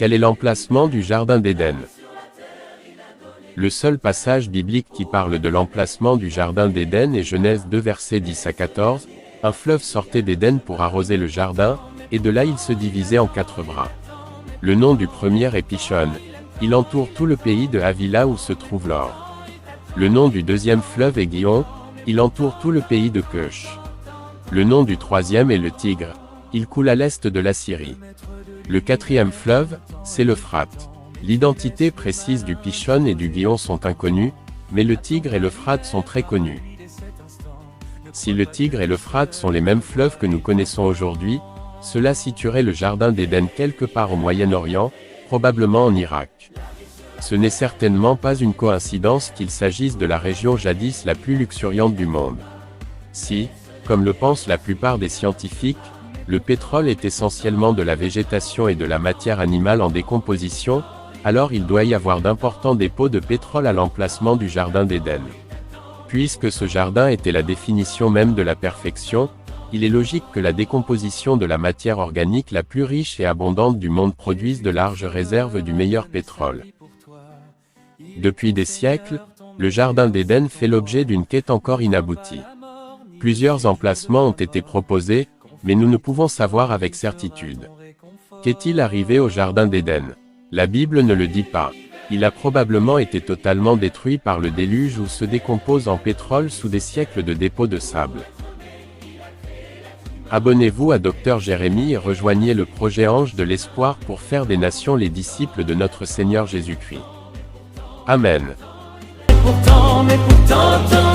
Quel est l'emplacement du Jardin d'Éden? Le seul passage biblique qui parle de l'emplacement du Jardin d'Éden est Genèse 2 versets 10 à 14. Un fleuve sortait d'Éden pour arroser le jardin, et de là il se divisait en 4 bras. Le nom du premier est Pishon. Il entoure tout le pays de Havila où se trouve l'or. Le nom du deuxième fleuve est Gihon. Il entoure tout le pays de Cush. Le nom du troisième est le Tigre. Il coule à l'est de la Syrie. Le quatrième fleuve, c'est l'Euphrate. L'identité précise du Pishon et du Gihon sont inconnues, mais le Tigre et l'Euphrate sont très connus. Si le Tigre et l'Euphrate sont les mêmes fleuves que nous connaissons aujourd'hui, cela situerait le Jardin d'Éden quelque part au Moyen-Orient, probablement en Irak. Ce n'est certainement pas une coïncidence qu'il s'agisse de la région jadis la plus luxuriante du monde. Si, comme le pensent la plupart des scientifiques, le pétrole est essentiellement de la végétation et de la matière animale en décomposition, alors il doit y avoir d'importants dépôts de pétrole à l'emplacement du Jardin d'Éden. Puisque ce jardin était la définition même de la perfection, il est logique que la décomposition de la matière organique la plus riche et abondante du monde produise de larges réserves du meilleur pétrole. Depuis des siècles, le Jardin d'Éden fait l'objet d'une quête encore inaboutie. Plusieurs emplacements ont été proposés, mais nous ne pouvons savoir avec certitude. Qu'est-il arrivé au Jardin d'Éden? La Bible ne le dit pas. Il a probablement été totalement détruit par le déluge ou se décompose en pétrole sous des siècles de dépôts de sable. Abonnez-vous à Dr Jérémie et rejoignez le projet Ange de l'Espoir pour faire des nations les disciples de notre Seigneur Jésus-Christ. Amen. Mais pourtant,